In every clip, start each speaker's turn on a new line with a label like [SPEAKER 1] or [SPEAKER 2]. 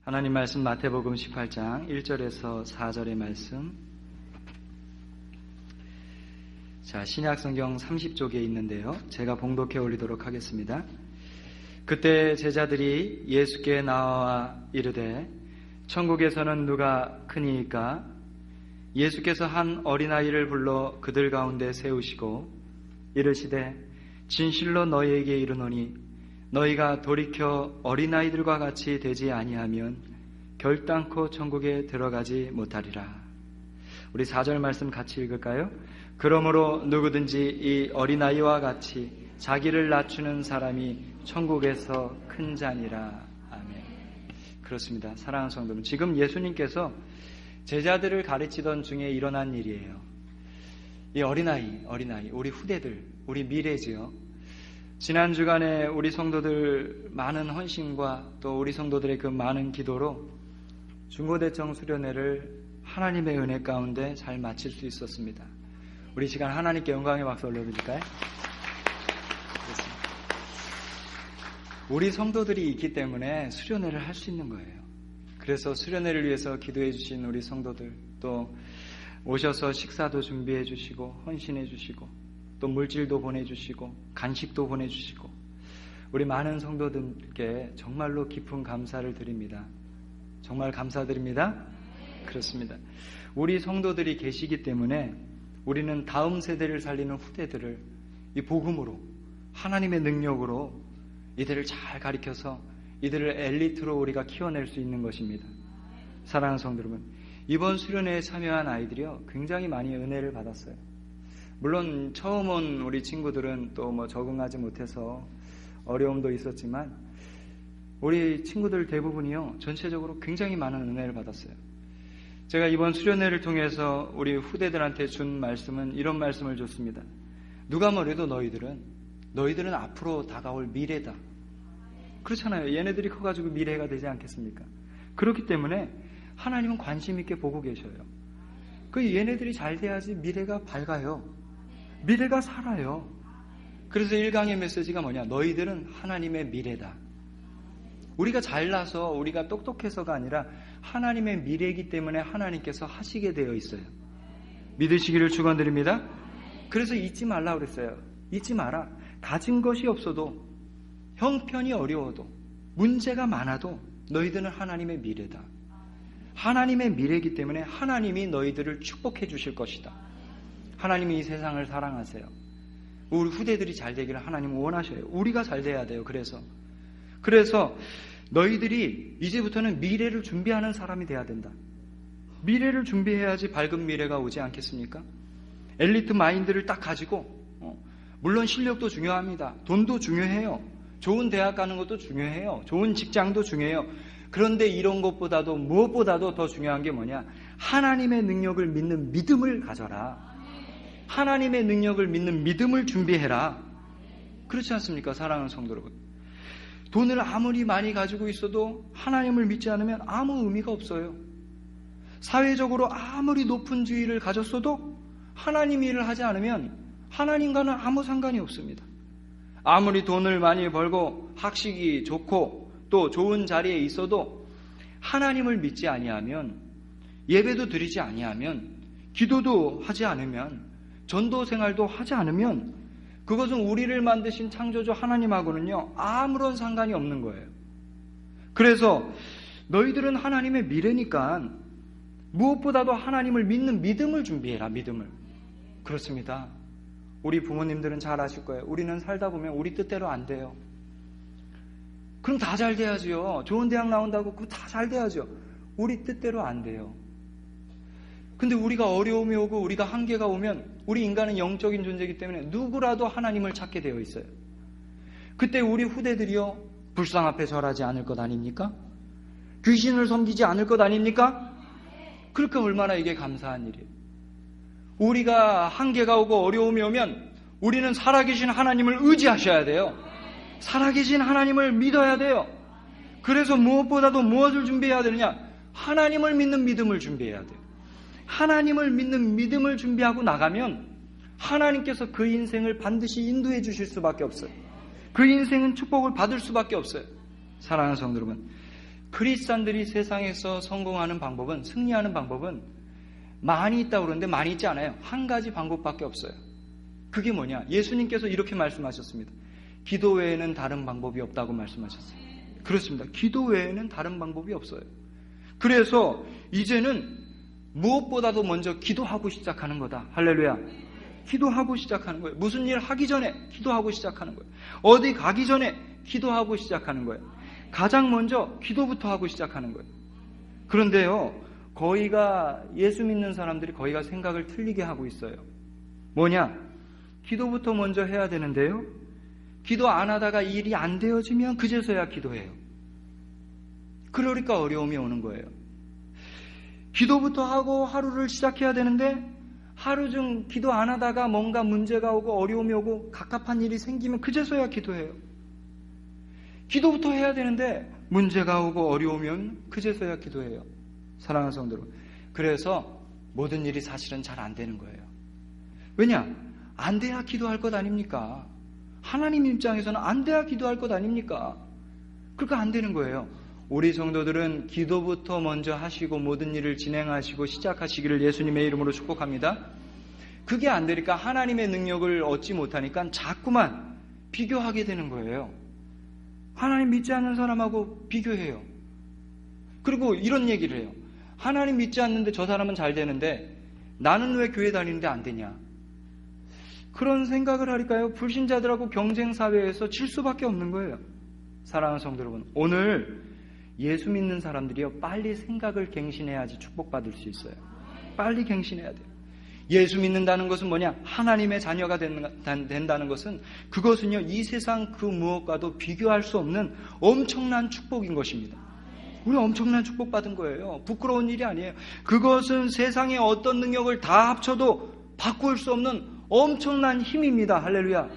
[SPEAKER 1] 하나님 말씀 마태복음 18장 1절에서 4절의 말씀. 자, 신약성경 30쪽에 있는데요. 제가 봉독해 올리도록 하겠습니다. 그때 제자들이 예수께 나와 이르되 천국에서는 누가 크니이까? 예수께서 한 어린아이를 불러 그들 가운데 세우시고 이르시되 진실로 너희에게 이르노니 너희가 돌이켜 어린아이들과 같이 되지 아니하면 결단코 천국에 들어가지 못하리라. 우리 4절 말씀 같이 읽을까요? 그러므로 누구든지 이 어린아이와 같이 자기를 낮추는 사람이 천국에서 큰 자니라. 아멘. 그렇습니다. 사랑하는 성도분, 지금 예수님께서 제자들을 가르치던 중에 일어난 일이에요. 이 어린아이, 우리 후대들, 우리 미래지요. 지난 주간에 우리 성도들 많은 헌신과 또 우리 성도들의 그 많은 기도로 중고대청 수련회를 하나님의 은혜 가운데 잘 마칠 수 있었습니다. 우리 시간 하나님께 영광의 박수 올려드릴까요? 그렇습니다. 우리 성도들이 있기 때문에 수련회를 할 수 있는 거예요. 그래서 수련회를 위해서 기도해 주신 우리 성도들, 또 오셔서 식사도 준비해 주시고 헌신해 주시고 또 물질도 보내주시고 간식도 보내주시고 우리 많은 성도들께 정말로 깊은 감사를 드립니다. 정말 감사드립니다. 그렇습니다. 우리 성도들이 계시기 때문에 우리는 다음 세대를 살리는 후대들을 이 복음으로, 하나님의 능력으로 이들을 잘 가르쳐서 이들을 엘리트로 우리가 키워낼 수 있는 것입니다. 사랑하는 성도 여러분, 이번 수련회에 참여한 아이들이요 굉장히 많이 은혜를 받았어요. 물론 처음 온 우리 친구들은 또 적응하지 못해서 어려움도 있었지만 우리 친구들 대부분이요 전체적으로 굉장히 많은 은혜를 받았어요. 제가 이번 수련회를 통해서 우리 후대들한테 준 말씀은 이런 말씀을 줬습니다. 누가 뭐래도 너희들은 앞으로 다가올 미래다. 그렇잖아요. 얘네들이 커가지고 미래가 되지 않겠습니까? 그렇기 때문에 하나님은 관심 있게 보고 계셔요. 그 얘네들이 잘 돼야지 미래가 밝아요. 미래가 살아요. 그래서 1강의 메시지가 뭐냐? 너희들은 하나님의 미래다. 우리가 잘나서 우리가 똑똑해서가 아니라 하나님의 미래이기 때문에 하나님께서 하시게 되어 있어요. 믿으시기를 축원드립니다. 그래서 잊지 말라 그랬어요. 잊지 마라. 가진 것이 없어도 형편이 어려워도 문제가 많아도 너희들은 하나님의 미래다. 하나님의 미래이기 때문에 하나님이 너희들을 축복해 주실 것이다. 하나님이 이 세상을 사랑하세요. 우리 후대들이 잘 되기를 하나님은 원하셔요. 우리가 잘 돼야 돼요. 그래서 너희들이 이제부터는 미래를 준비하는 사람이 돼야 된다. 미래를 준비해야지 밝은 미래가 오지 않겠습니까? 엘리트 마인드를 딱 가지고 물론 실력도 중요합니다. 돈도 중요해요. 좋은 대학 가는 것도 중요해요. 좋은 직장도 중요해요. 그런데 이런 것보다도 무엇보다도 더 중요한 게 뭐냐? 하나님의 능력을 믿는 믿음을 가져라. 하나님의 능력을 믿는 믿음을 준비해라. 그렇지 않습니까? 사랑하는 성도 여러분, 돈을 아무리 많이 가지고 있어도 하나님을 믿지 않으면 아무 의미가 없어요. 사회적으로 아무리 높은 지위를 가졌어도 하나님 일을 하지 않으면 하나님과는 아무 상관이 없습니다. 아무리 돈을 많이 벌고 학식이 좋고 또 좋은 자리에 있어도 하나님을 믿지 아니하면, 예배도 드리지 아니하면, 기도도 하지 않으면, 전도 생활도 하지 않으면 그것은 우리를 만드신 창조주 하나님하고는요 아무런 상관이 없는 거예요. 그래서 너희들은 하나님의 미래니까 무엇보다도 하나님을 믿는 믿음을 준비해라. 믿음을. 그렇습니다. 우리 부모님들은 잘 아실 거예요. 우리는 살다 보면 우리 뜻대로 안 돼요. 그럼 다 잘 돼야죠. 좋은 대학 나온다고 그거 다 잘 돼야죠. 우리 뜻대로 안 돼요. 근데 우리가 어려움이 오고 우리가 한계가 오면 우리 인간은 영적인 존재이기 때문에 누구라도 하나님을 찾게 되어 있어요. 그때 우리 후대들이요 불상 앞에 절하지 않을 것 아닙니까? 귀신을 섬기지 않을 것 아닙니까? 그렇게 얼마나 이게 감사한 일이에요. 우리가 한계가 오고 어려움이 오면 우리는 살아계신 하나님을 의지하셔야 돼요. 살아계신 하나님을 믿어야 돼요. 그래서 무엇보다도 무엇을 준비해야 되느냐? 하나님을 믿는 믿음을 준비해야 돼요. 하나님을 믿는 믿음을 준비하고 나가면 하나님께서 그 인생을 반드시 인도해 주실 수밖에 없어요. 그 인생은 축복을 받을 수밖에 없어요. 사랑하는 성도 여러분, 크리스찬들이 세상에서 성공하는 방법은, 승리하는 방법은 많이 있다고 그러는데 많이 있지 않아요. 한 가지 방법밖에 없어요. 그게 뭐냐? 예수님께서 이렇게 말씀하셨습니다. 기도 외에는 다른 방법이 없다고 말씀하셨어요. 그렇습니다. 기도 외에는 다른 방법이 없어요. 그래서 이제는 무엇보다도 먼저 기도하고 시작하는 거다. 할렐루야. 기도하고 시작하는 거예요. 무슨 일 하기 전에 기도하고 시작하는 거예요. 어디 가기 전에 기도하고 시작하는 거예요. 가장 먼저 기도부터 하고 시작하는 거예요. 그런데요, 거의가 예수 믿는 사람들이 거의가 생각을 틀리게 하고 있어요. 뭐냐? 기도부터 먼저 해야 되는데요, 기도 안 하다가 일이 안 되어지면 그제서야 기도해요. 그러니까 어려움이 오는 거예요. 기도부터 하고 하루를 시작해야 되는데 하루 중 기도 안 하다가 뭔가 문제가 오고 어려움이 오고 갑갑한 일이 생기면 그제서야 기도해요. 기도부터 해야 되는데 문제가 오고 어려우면 그제서야 기도해요. 사랑하는 성도 여러분, 그래서 모든 일이 사실은 잘 안 되는 거예요. 왜냐? 안 돼야 기도할 것 아닙니까? 하나님 입장에서는 안 돼야 기도할 것 아닙니까? 그러니까 안 되는 거예요. 우리 성도들은 기도부터 먼저 하시고 모든 일을 진행하시고 시작하시기를 예수님의 이름으로 축복합니다. 그게 안 되니까 하나님의 능력을 얻지 못하니까 자꾸만 비교하게 되는 거예요. 하나님 믿지 않는 사람하고 비교해요. 그리고 이런 얘기를 해요. 하나님 믿지 않는데 저 사람은 잘 되는데 나는 왜 교회 다니는데 안 되냐? 그런 생각을 하니까요, 불신자들하고 경쟁사회에서 질 수밖에 없는 거예요. 사랑하는 성도 여러분, 오늘 예수 믿는 사람들이요, 빨리 생각을 갱신해야지 축복받을 수 있어요. 빨리 갱신해야 돼요. 예수 믿는다는 것은 뭐냐? 하나님의 자녀가 된다는 것은, 그것은요, 이 세상 그 무엇과도 비교할 수 없는 엄청난 축복인 것입니다. 우리 엄청난 축복받은 거예요. 부끄러운 일이 아니에요. 그것은 세상의 어떤 능력을 다 합쳐도 바꿀 수 없는 엄청난 힘입니다. 할렐루야.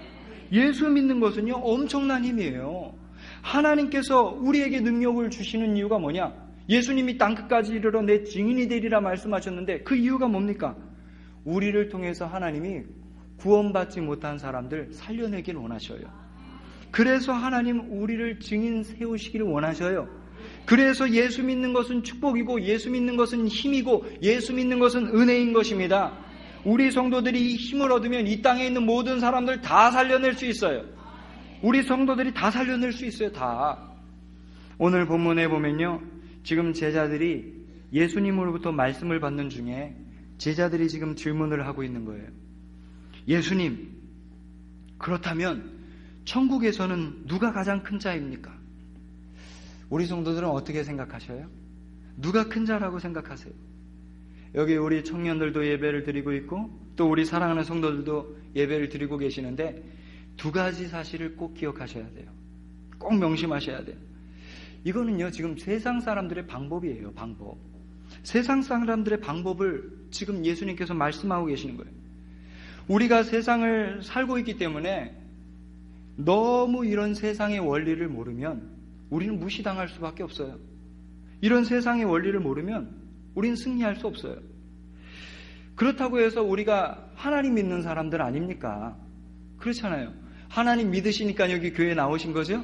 [SPEAKER 1] 예수 믿는 것은요, 엄청난 힘이에요. 하나님께서 우리에게 능력을 주시는 이유가 뭐냐? 예수님이 땅끝까지 이르러 내 증인이 되리라 말씀하셨는데 그 이유가 뭡니까? 우리를 통해서 하나님이 구원받지 못한 사람들 살려내길 원하셔요. 그래서 하나님 우리를 증인 세우시기를 원하셔요. 그래서 예수 믿는 것은 축복이고 예수 믿는 것은 힘이고 예수 믿는 것은 은혜인 것입니다. 우리 성도들이 이 힘을 얻으면 이 땅에 있는 모든 사람들 다 살려낼 수 있어요. 우리 성도들이 다 살려낼 수 있어요. 다. 오늘 본문에 보면요, 지금 제자들이 예수님으로부터 말씀을 받는 중에 제자들이 지금 질문을 하고 있는 거예요. 예수님, 그렇다면 천국에서는 누가 가장 큰 자입니까? 우리 성도들은 어떻게 생각하셔요? 누가 큰 자라고 생각하세요? 여기 우리 청년들도 예배를 드리고 있고 또 우리 사랑하는 성도들도 예배를 드리고 계시는데 두 가지 사실을 꼭 기억하셔야 돼요. 꼭 명심하셔야 돼요. 이거는요, 지금 세상 사람들의 방법이에요. 방법. 세상 사람들의 방법을 지금 예수님께서 말씀하고 계시는 거예요. 우리가 세상을 살고 있기 때문에 너무 이런 세상의 원리를 모르면 우리는 무시당할 수밖에 없어요. 이런 세상의 원리를 모르면 우리는 승리할 수 없어요. 그렇다고 해서 우리가 하나님 믿는 사람들 아닙니까? 그렇잖아요. 하나님 믿으시니까 여기 교회에 나오신 거죠?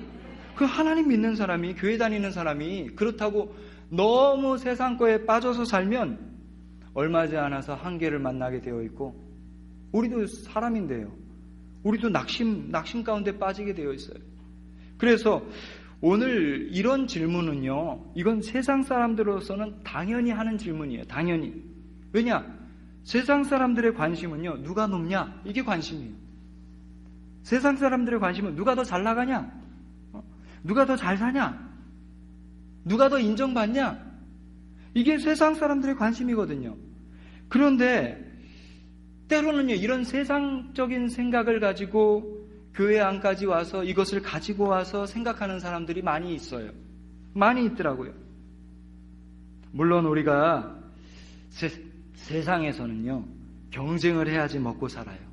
[SPEAKER 1] 그 하나님 믿는 사람이, 교회 다니는 사람이 그렇다고 너무 세상 거에 빠져서 살면 얼마지 않아서 한계를 만나게 되어 있고, 우리도 사람인데요, 우리도 낙심 가운데 빠지게 되어 있어요. 그래서 오늘 이런 질문은요, 이건 세상 사람들로서는 당연히 하는 질문이에요. 당연히. 왜냐? 세상 사람들의 관심은요, 누가 높냐? 이게 관심이에요. 세상 사람들의 관심은 누가 더 잘 나가냐? 누가 더 잘 사냐? 누가 더 인정받냐? 이게 세상 사람들의 관심이거든요. 그런데 때로는요, 이런 세상적인 생각을 가지고 교회 안까지 와서 이것을 가지고 와서 생각하는 사람들이 많이 있어요. 많이 있더라고요. 물론 우리가 세상에서는요, 경쟁을 해야지 먹고 살아요.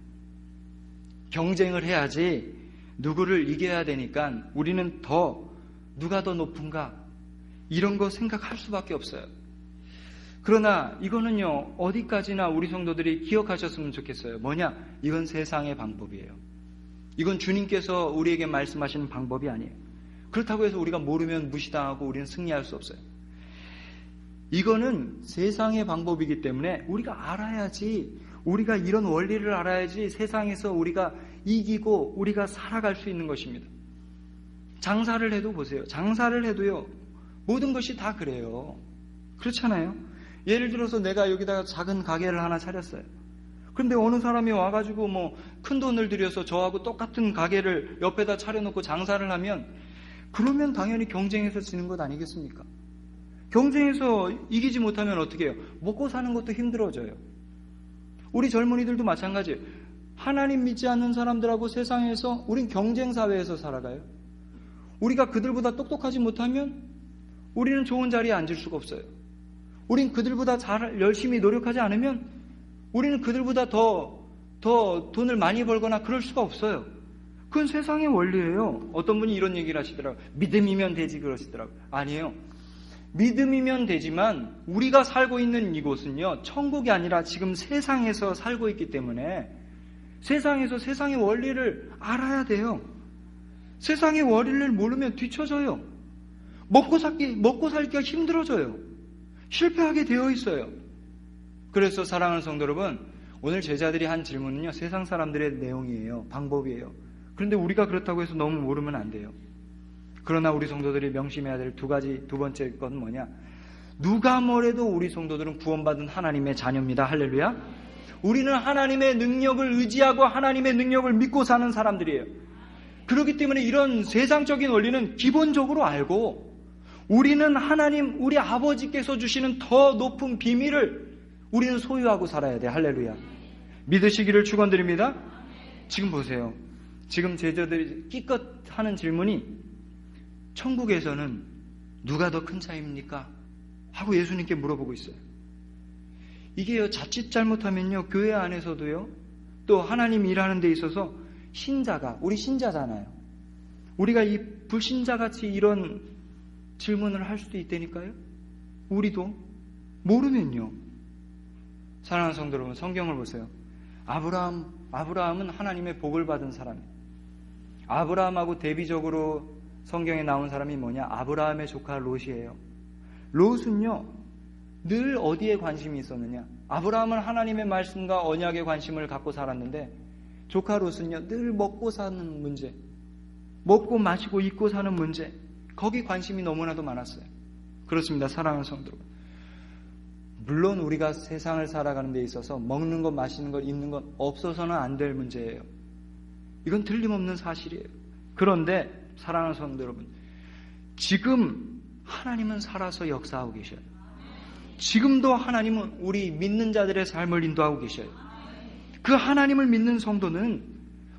[SPEAKER 1] 경쟁을 해야지 누구를 이겨야 되니까 우리는 누가 더 높은가 이런 거 생각할 수밖에 없어요. 그러나 이거는요, 어디까지나 우리 성도들이 기억하셨으면 좋겠어요. 뭐냐? 이건 세상의 방법이에요. 이건 주님께서 우리에게 말씀하시는 방법이 아니에요. 그렇다고 해서 우리가 모르면 무시당하고 우리는 승리할 수 없어요. 이거는 세상의 방법이기 때문에 우리가 알아야지, 우리가 이런 원리를 알아야지 세상에서 우리가 이기고 우리가 살아갈 수 있는 것입니다. 장사를 해도 보세요. 장사를 해도요, 모든 것이 다 그래요. 그렇잖아요. 예를 들어서 내가 여기다가 작은 가게를 하나 차렸어요. 그런데 어느 사람이 와가지고 뭐 큰 돈을 들여서 저하고 똑같은 가게를 옆에다 차려놓고 장사를 하면, 그러면 당연히 경쟁에서 지는 것 아니겠습니까? 경쟁에서 이기지 못하면 어떻게 해요? 먹고 사는 것도 힘들어져요. 우리 젊은이들도 마찬가지예요. 하나님 믿지 않는 사람들하고 세상에서 우린 경쟁 사회에서 살아가요. 우리가 그들보다 똑똑하지 못하면 우리는 좋은 자리에 앉을 수가 없어요. 우린 그들보다 열심히 노력하지 않으면 우리는 그들보다 더 돈을 많이 벌거나 그럴 수가 없어요. 그건 세상의 원리예요. 어떤 분이 이런 얘기를 하시더라고요. 믿음이면 되지 그러시더라고요. 아니에요. 믿음이면 되지만 우리가 살고 있는 이곳은요, 천국이 아니라 지금 세상에서 살고 있기 때문에 세상에서 세상의 원리를 알아야 돼요. 세상의 원리를 모르면 뒤처져요. 먹고 살기가 힘들어져요. 실패하게 되어 있어요. 그래서 사랑하는 성도 여러분, 오늘 제자들이 한 질문은요, 세상 사람들의 내용이에요. 방법이에요. 그런데 우리가 그렇다고 해서 너무 모르면 안 돼요. 그러나 우리 성도들이 명심해야 될 두 번째 건 뭐냐? 누가 뭐래도 우리 성도들은 구원받은 하나님의 자녀입니다. 할렐루야. 우리는 하나님의 능력을 의지하고 하나님의 능력을 믿고 사는 사람들이에요. 그렇기 때문에 이런 세상적인 원리는 기본적으로 알고, 우리는 하나님, 우리 아버지께서 주시는 더 높은 비밀을 우리는 소유하고 살아야 돼. 할렐루야. 믿으시기를 축원드립니다. 지금 보세요. 지금 제자들이 끼껏 하는 질문이, 천국에서는 누가 더 큰 차이입니까? 하고 예수님께 물어보고 있어요. 이게요, 자칫 잘못하면요, 교회 안에서도요, 또 하나님 일하는 데 있어서 신자가, 우리 신자잖아요. 우리가 이 불신자같이 이런 질문을 할 수도 있다니까요. 우리도 모르면요. 사랑하는 성도 여러분, 성경을 보세요. 아브라함은 하나님의 복을 받은 사람이에요. 아브라함하고 대비적으로 성경에 나온 사람이 뭐냐? 아브라함의 조카 롯이에요. 롯은요, 늘 어디에 관심이 있었느냐? 아브라함은 하나님의 말씀과 언약에 관심을 갖고 살았는데, 조카 롯은요, 늘 먹고 사는 문제, 먹고 마시고 입고 사는 문제, 거기 관심이 너무나도 많았어요. 그렇습니다. 사랑하는 성도 여러분, 물론 우리가 세상을 살아가는 데 있어서 먹는 것, 마시는 것, 입는 것 없어서는 안 될 문제예요. 이건 틀림없는 사실이에요. 그런데 사랑하는 성도 여러분, 지금 하나님은 살아서 역사하고 계셔요. 지금도 하나님은 우리 믿는 자들의 삶을 인도하고 계셔요. 그 하나님을 믿는 성도는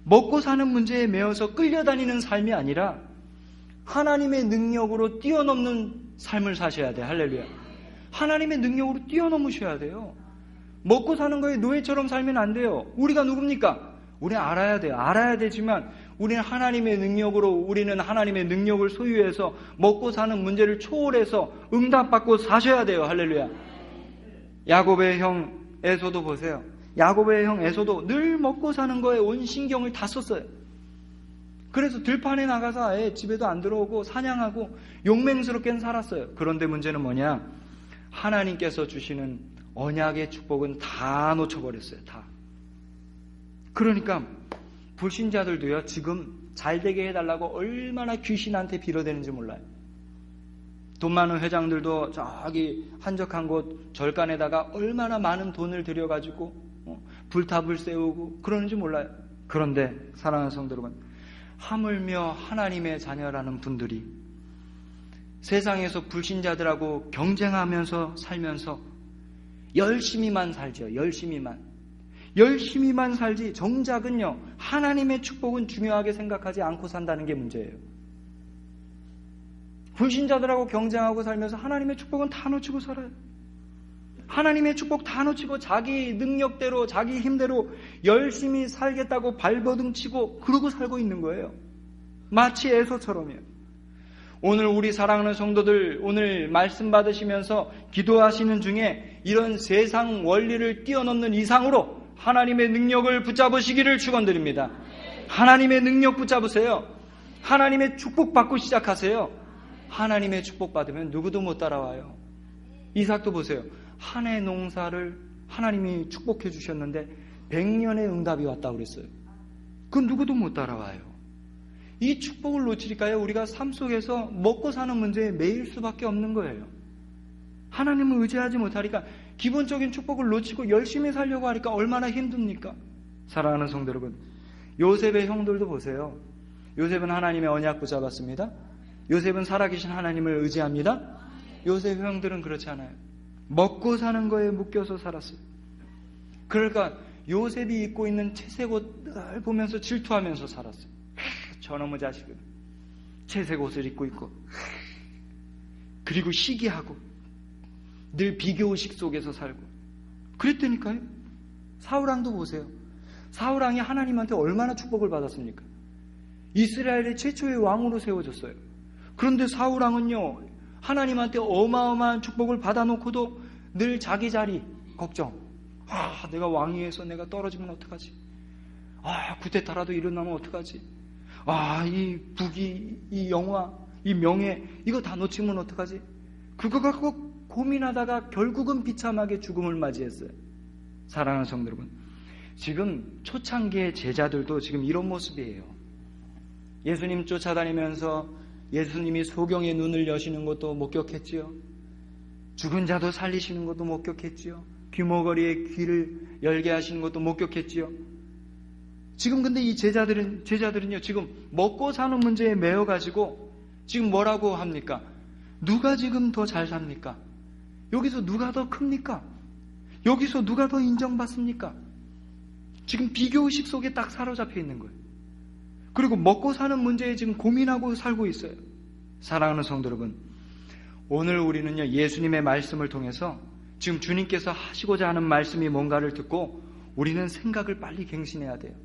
[SPEAKER 1] 먹고 사는 문제에 매여서 끌려다니는 삶이 아니라 하나님의 능력으로 뛰어넘는 삶을 사셔야 돼요. 할렐루야. 하나님의 능력으로 뛰어넘으셔야 돼요. 먹고 사는 거에 노예처럼 살면 안 돼요. 우리가 누굽니까? 우리는 알아야 돼요. 알아야 되지만 우리는 하나님의 능력으로, 우리는 하나님의 능력을 소유해서 먹고 사는 문제를 초월해서 응답받고 사셔야 돼요. 할렐루야. 야곱의 형 에서도 보세요. 야곱의 형 에서도 늘 먹고 사는 거에 온 신경을 다 썼어요. 그래서 들판에 나가서 아예 집에도 안 들어오고 사냥하고 용맹스럽게는 살았어요. 그런데 문제는 뭐냐? 하나님께서 주시는 언약의 축복은 다 놓쳐버렸어요. 다. 그러니까 불신자들도요, 지금 잘되게 해달라고 얼마나 귀신한테 빌어대는지 몰라요. 돈 많은 회장들도 저기 한적한 곳 절간에다가 얼마나 많은 돈을 들여가지고 불탑을 세우고 그러는지 몰라요. 그런데 사랑하는 성도 여러분, 하물며 하나님의 자녀라는 분들이 세상에서 불신자들하고 경쟁하면서 살면서 열심히만 살죠. 열심히만 살지 정작은요, 하나님의 축복은 중요하게 생각하지 않고 산다는 게 문제예요. 불신자들하고 경쟁하고 살면서 하나님의 축복은 다 놓치고 살아요. 하나님의 축복 다 놓치고 자기 능력대로, 자기 힘대로 열심히 살겠다고 발버둥치고 그러고 살고 있는 거예요. 마치 에서처럼요. 오늘 우리 사랑하는 성도들, 오늘 말씀 받으시면서 기도하시는 중에 이런 세상 원리를 뛰어넘는 이상으로 하나님의 능력을 붙잡으시기를 축원드립니다. 하나님의 능력 붙잡으세요. 하나님의 축복받고 시작하세요. 하나님의 축복받으면 누구도 못 따라와요. 이삭도 보세요. 한 해 농사를 하나님이 축복해 주셨는데 100년의 응답이 왔다고 그랬어요. 그건 누구도 못 따라와요. 이 축복을 놓치니까요, 우리가 삶 속에서 먹고 사는 문제에 매일 수밖에 없는 거예요. 하나님을 의지하지 못하니까 기본적인 축복을 놓치고 열심히 살려고 하니까 얼마나 힘듭니까? 사랑하는 성도 여러분, 요셉의 형들도 보세요. 요셉은 하나님의 언약 붙잡았습니다. 요셉은 살아계신 하나님을 의지합니다. 요셉의 형들은 그렇지 않아요. 먹고 사는 거에 묶여서 살았어요. 그러니까 요셉이 입고 있는 채색 옷을 보면서 질투하면서 살았어요. 저놈의 자식은 채색 옷을 입고 있고, 그리고 시기하고 늘 비교의식 속에서 살고 그랬다니까요. 사울왕도 보세요. 사울왕이 하나님한테 얼마나 축복을 받았습니까? 이스라엘의 최초의 왕으로 세워졌어요. 그런데 사울왕은요, 하나님한테 어마어마한 축복을 받아놓고도 늘 자기 자리 걱정. 내가 왕위에서 내가 떨어지면 어떡하지? 쿠데타라도 일어나면 어떡하지? 이 부귀, 이 영화, 이 명예, 이거 다 놓치면 어떡하지? 그거 갖고 고민하다가 결국은 비참하게 죽음을 맞이했어요. 사랑하는 성도 여러분, 지금 초창기의 제자들도 지금 이런 모습이에요. 예수님 쫓아다니면서 예수님이 소경의 눈을 여시는 것도 목격했지요. 죽은 자도 살리시는 것도 목격했지요. 귀머거리의 귀를 열게 하시는 것도 목격했지요. 지금 근데 이 제자들은요, 지금 먹고 사는 문제에 매여가지고 지금 뭐라고 합니까? 누가 지금 더 잘 삽니까? 여기서 누가 더 큽니까? 여기서 누가 더 인정받습니까? 지금 비교의식 속에 딱 사로잡혀 있는 거예요. 그리고 먹고 사는 문제에 지금 고민하고 살고 있어요. 사랑하는 성도 여러분, 오늘 우리는요, 예수님의 말씀을 통해서 지금 주님께서 하시고자 하는 말씀이 뭔가를 듣고 우리는 생각을 빨리 갱신해야 돼요.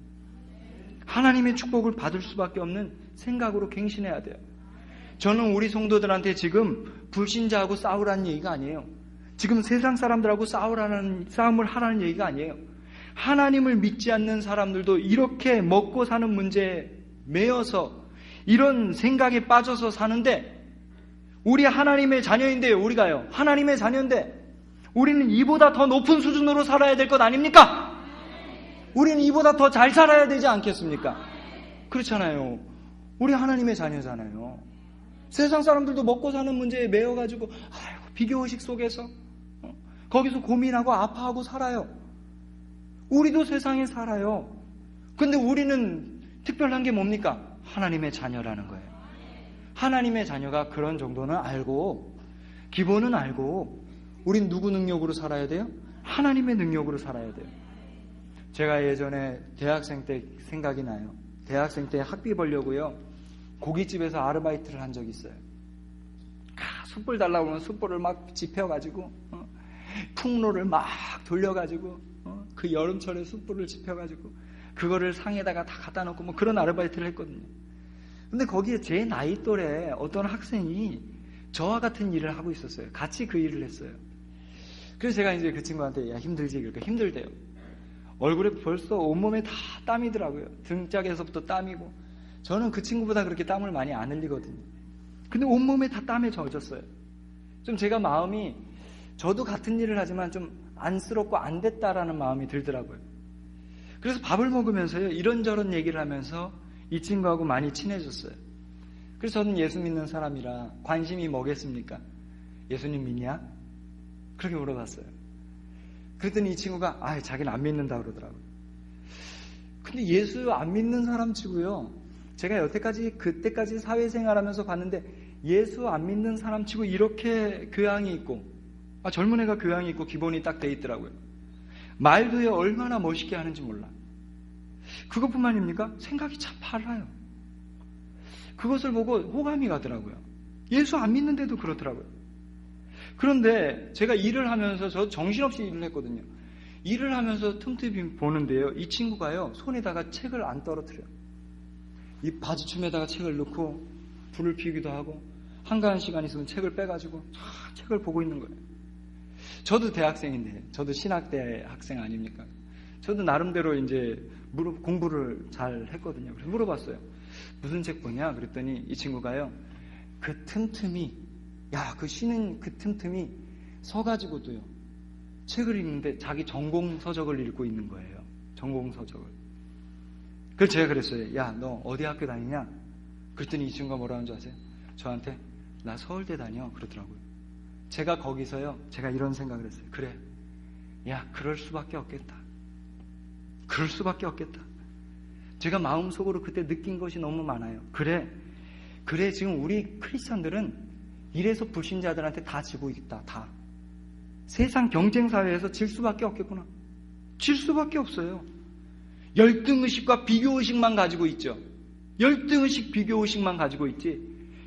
[SPEAKER 1] 하나님의 축복을 받을 수밖에 없는 생각으로 갱신해야 돼요. 저는 우리 성도들한테 지금 불신자하고 싸우라는 얘기가 아니에요. 지금 세상 사람들하고 싸움을 하라는 얘기가 아니에요. 하나님을 믿지 않는 사람들도 이렇게 먹고 사는 문제에 매여서 이런 생각에 빠져서 사는데, 우리 하나님의 자녀인데요, 우리가요. 하나님의 자녀인데 우리는 이보다 더 높은 수준으로 살아야 될 것 아닙니까? 우리는 이보다 더 잘 살아야 되지 않겠습니까? 그렇잖아요. 우리 하나님의 자녀잖아요. 세상 사람들도 먹고 사는 문제에 매여가지고 비교의식 속에서 거기서 고민하고 아파하고 살아요. 우리도 세상에 살아요. 근데 우리는 특별한 게 뭡니까? 하나님의 자녀라는 거예요. 하나님의 자녀가 그런 정도는 알고, 기본은 알고, 우린 누구 능력으로 살아야 돼요? 하나님의 능력으로 살아야 돼요. 제가 예전에 대학생 때 생각이 나요. 대학생 때 학비 벌려고요, 고깃집에서 아르바이트를 한 적이 있어요. 숯불 달라고 하면 숯불을 막 지펴가지고 풍로를 막 돌려가지고 그 여름철에 숯불을 지펴가지고 그거를 상에다가 다 갖다 놓고 뭐 그런 아르바이트를 했거든요. 근데 거기에 제 나이 또래 어떤 학생이 저와 같은 일을 하고 있었어요. 같이 그 일을 했어요. 그래서 제가 이제 그 친구한테 야 힘들지? 그러니까 힘들대요. 얼굴에 벌써 온몸에 다 땀이더라고요. 등짝에서부터 땀이고. 저는 그 친구보다 그렇게 땀을 많이 안 흘리거든요. 근데 온몸에 다 땀에 젖었어요. 좀 제가 마음이, 저도 같은 일을 하지만 좀 안쓰럽고 안 됐다라는 마음이 들더라고요. 그래서 밥을 먹으면서요, 이런저런 얘기를 하면서 이 친구하고 많이 친해졌어요. 그래서 저는 예수 믿는 사람이라 관심이 뭐겠습니까? 예수님 믿냐? 그렇게 물어봤어요. 그랬더니 이 친구가 자기는 안 믿는다 그러더라고요. 근데 예수 안 믿는 사람 치고요, 제가 여태까지 그때까지 사회생활하면서 봤는데 예수 안 믿는 사람 치고 이렇게 교양이 있고, 젊은 애가 교양이 있고 기본이 딱 돼 있더라고요. 말도요 얼마나 멋있게 하는지 몰라. 그것뿐만입니까? 생각이 참 빨라요. 그것을 보고 호감이 가더라고요. 예수 안 믿는데도 그렇더라고요. 그런데 제가 일을 하면서, 저 정신없이 일을 했거든요. 일을 하면서 틈틈이 보는데요, 이 친구가요 손에다가 책을 안 떨어뜨려요. 이 바지춤에다가 책을 넣고 불을 피우기도 하고, 한가한 시간 있으면 책을 빼가지고 책을 보고 있는 거예요. 저도 대학생인데, 저도 신학대 학생 아닙니까? 저도 나름대로 이제 공부를 잘 했거든요. 그래서 물어봤어요. 무슨 책 보냐? 그랬더니 이 친구가요, 그 틈틈이, 그 쉬는 그 틈틈이 서가지고도요, 책을 읽는데 자기 전공 서적을 읽고 있는 거예요. 전공 서적을. 그래서 제가 그랬어요. 야, 너 어디 학교 다니냐? 그랬더니 이 친구가 뭐라는 줄 아세요? 저한테 나 서울대 다녀 그러더라고요. 제가 거기서요, 제가 이런 생각을 했어요. 그래, 야, 그럴 수밖에 없겠다. 그럴 수밖에 없겠다. 제가 마음속으로 그때 느낀 것이 너무 많아요. 그래, 지금 우리 크리스천들은 이래서 불신자들한테 다 지고 있다. 다. 세상 경쟁사회에서 질 수밖에 없겠구나. 질 수밖에 없어요. 열등의식과 비교의식만 가지고 있죠. 열등의식, 비교의식만 가지고 있지,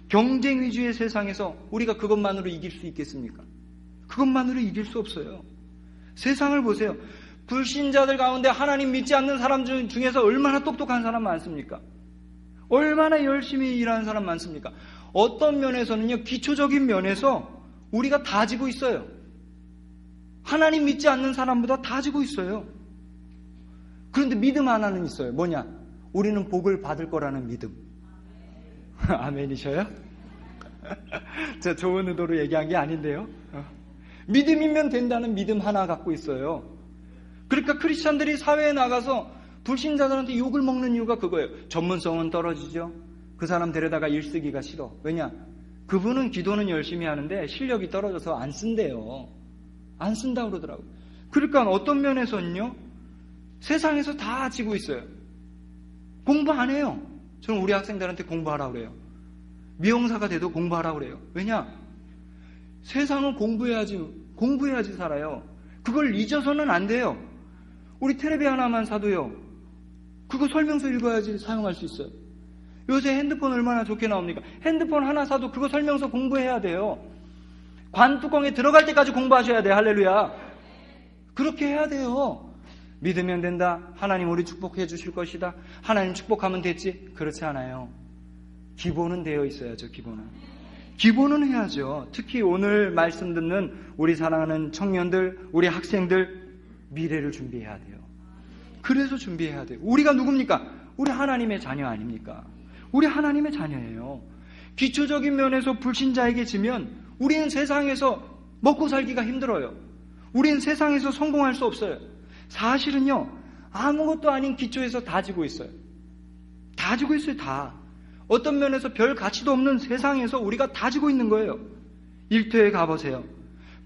[SPEAKER 1] 경쟁 위주의 세상에서 우리가 그것만으로 이길 수 있겠습니까? 그것만으로 이길 수 없어요. 세상을 보세요. 불신자들 가운데 하나님 믿지 않는 사람 중에서 얼마나 똑똑한 사람 많습니까? 얼마나 열심히 일하는 사람 많습니까? 어떤 면에서는요, 기초적인 면에서 우리가 다 지고 있어요. 하나님 믿지 않는 사람보다 다 지고 있어요. 그런데 믿음 하나는 있어요. 뭐냐? 우리는 복을 받을 거라는 믿음. 아멘이셔요? 제가 좋은 의도로 얘기한 게 아닌데요. 믿음이면 된다는 믿음 하나 갖고 있어요. 그러니까 크리스찬들이 사회에 나가서 불신자들한테 욕을 먹는 이유가 그거예요. 전문성은 떨어지죠. 그 사람 데려다가 일 쓰기가 싫어. 왜냐? 그분은 기도는 열심히 하는데 실력이 떨어져서 안 쓴대요. 안 쓴다고 그러더라고요. 그러니까 어떤 면에서는요, 세상에서 다 지고 있어요. 공부 안 해요. 저는 우리 학생들한테 공부하라고 그래요. 미용사가 돼도 공부하라고 그래요. 왜냐? 세상은 공부해야지 살아요. 그걸 잊어서는 안 돼요. 우리 텔레비 하나만 사도요, 그거 설명서 읽어야지 사용할 수 있어요. 요새 핸드폰 얼마나 좋게 나옵니까? 핸드폰 하나 사도 그거 설명서 공부해야 돼요. 관 뚜껑에 들어갈 때까지 공부하셔야 돼요. 할렐루야. 그렇게 해야 돼요. 믿으면 된다. 하나님 우리 축복해 주실 것이다. 하나님 축복하면 됐지. 그렇지 않아요. 기본은 되어 있어야죠. 기본은 해야죠. 특히 오늘 말씀 듣는 우리 사랑하는 청년들, 우리 학생들, 미래를 준비해야 돼요. 그래서 준비해야 돼요. 우리가 누굽니까? 우리 하나님의 자녀 아닙니까? 우리 하나님의 자녀예요. 기초적인 면에서 불신자에게 지면 우리는 세상에서 먹고 살기가 힘들어요. 우리는 세상에서 성공할 수 없어요. 사실은요, 아무것도 아닌 기초에서 다 지고 있어요. 다 지고 있어요. 다. 어떤 면에서 별 가치도 없는 세상에서 우리가 다 지고 있는 거예요. 일터에 가보세요.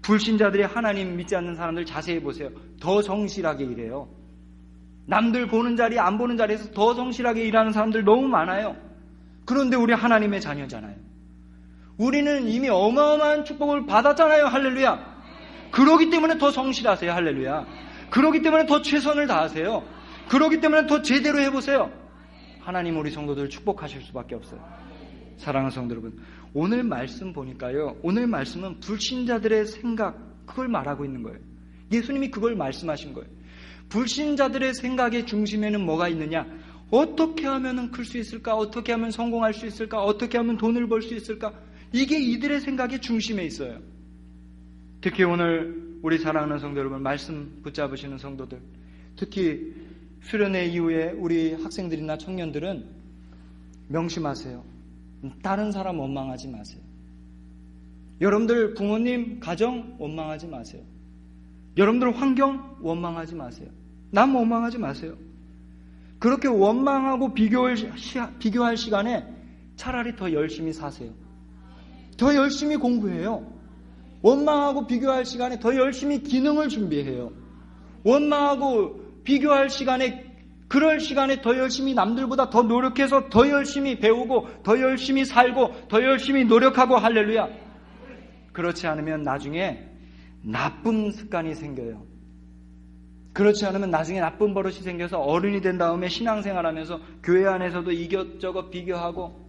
[SPEAKER 1] 불신자들이 하나님 믿지 않는 사람들 자세히 보세요. 더 성실하게 일해요. 남들 보는 자리, 안 보는 자리에서 더 성실하게 일하는 사람들 너무 많아요. 그런데 우리 하나님의 자녀잖아요. 우리는 이미 어마어마한 축복을 받았잖아요. 할렐루야. 그러기 때문에 더 성실하세요. 할렐루야. 그러기 때문에 더 최선을 다하세요. 그러기 때문에 더 제대로 해보세요. 하나님 우리 성도들 축복하실 수밖에 없어요. 사랑하는 성도 여러분, 오늘 말씀 보니까요, 오늘 말씀은 불신자들의 생각, 그걸 말하고 있는 거예요. 예수님이 그걸 말씀하신 거예요. 불신자들의 생각의 중심에는 뭐가 있느냐? 어떻게 하면 클 수 있을까? 어떻게 하면 성공할 수 있을까? 어떻게 하면 돈을 벌 수 있을까? 이게 이들의 생각의 중심에 있어요. 특히 오늘 우리 사랑하는 성도 여러분, 말씀 붙잡으시는 성도들, 특히 수련회 이후에 우리 학생들이나 청년들은 명심하세요. 다른 사람 원망하지 마세요. 여러분들 부모님, 가정 원망하지 마세요. 여러분들 환경 원망하지 마세요. 남 원망하지 마세요. 그렇게 원망하고 비교할 시간에 차라리 더 열심히 사세요. 더 열심히 공부해요. 원망하고 비교할 시간에 더 열심히 기능을 준비해요. 원망하고 비교할 시간에, 그럴 시간에 더 열심히 남들보다 더 노력해서 더 열심히 배우고 더 열심히 살고 더 열심히 노력하고. 할렐루야. 그렇지 않으면 나중에 나쁜 습관이 생겨요. 그렇지 않으면 나중에 나쁜 버릇이 생겨서 어른이 된 다음에 신앙생활하면서 교회 안에서도 이것저것 비교하고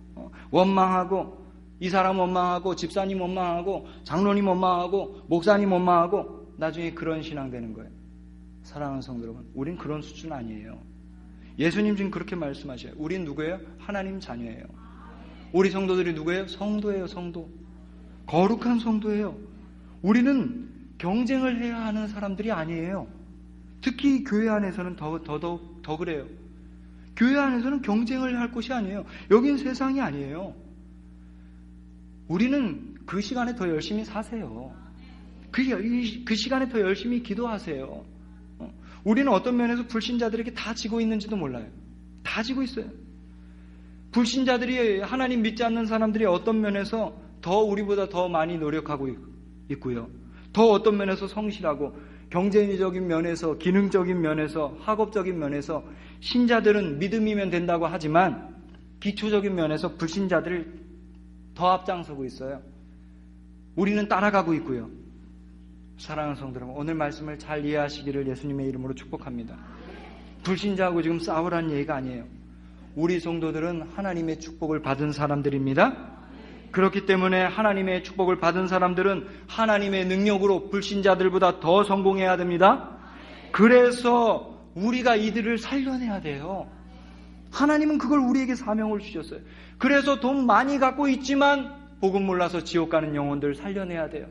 [SPEAKER 1] 원망하고, 이 사람 원망하고, 집사님 원망하고, 장로님 원망하고, 목사님 원망하고, 나중에 그런 신앙 되는 거예요. 사랑하는 성도 여러분, 우린 그런 수준 아니에요. 예수님 지금 그렇게 말씀하셔요. 우린 누구예요? 하나님 자녀예요. 우리 성도들이 누구예요? 성도예요. 성도. 거룩한 성도예요. 우리는 경쟁을 해야 하는 사람들이 아니에요. 특히 교회 안에서는 더더욱 더 그래요. 교회 안에서는 경쟁을 할 곳이 아니에요. 여긴 세상이 아니에요. 우리는 그 시간에 더 열심히 사세요. 그 시간에 더 열심히 기도하세요. 우리는 어떤 면에서 불신자들에게 다 지고 있는지도 몰라요. 다 지고 있어요. 불신자들이, 하나님 믿지 않는 사람들이 어떤 면에서 더 우리보다 더 많이 노력하고 있고요. 더 어떤 면에서 성실하고 경제적인 면에서, 기능적인 면에서, 학업적인 면에서 신자들은 믿음이면 된다고 하지만 기초적인 면에서 불신자들을 더 앞장서고 있어요. 우리는 따라가고 있고요. 사랑하는 성도 여러분, 오늘 말씀을 잘 이해하시기를 예수님의 이름으로 축복합니다. 불신자하고 지금 싸우라는 얘기가 아니에요. 우리 성도들은 하나님의 축복을 받은 사람들입니다. 그렇기 때문에 하나님의 축복을 받은 사람들은 하나님의 능력으로 불신자들보다 더 성공해야 됩니다. 그래서 우리가 이들을 살려내야 돼요. 하나님은 그걸 우리에게 사명을 주셨어요. 그래서 돈 많이 갖고 있지만 복음 몰라서 지옥 가는 영혼들 살려내야 돼요.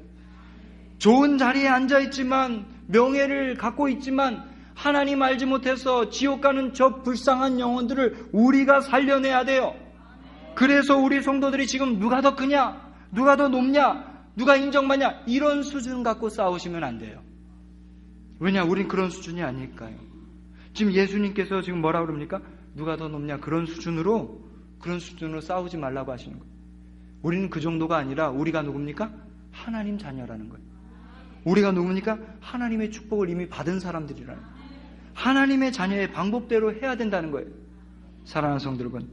[SPEAKER 1] 좋은 자리에 앉아있지만, 명예를 갖고 있지만 하나님 알지 못해서 지옥 가는 저 불쌍한 영혼들을 우리가 살려내야 돼요. 그래서 우리 성도들이 지금 누가 더 크냐, 누가 더 높냐, 누가 인정받냐, 이런 수준 갖고 싸우시면 안 돼요. 왜냐, 우린 그런 수준이 아닐까요? 지금 예수님께서 지금 뭐라 그럽니까? 누가 더 높냐, 그런 수준으로 싸우지 말라고 하시는 거예요. 우리는 그 정도가 아니라 우리가 누굽니까? 하나님 자녀라는 거예요. 우리가 누굽니까? 하나님의 축복을 이미 받은 사람들이라는 거예요. 하나님의 자녀의 방법대로 해야 된다는 거예요. 사랑하는 성도 여러분,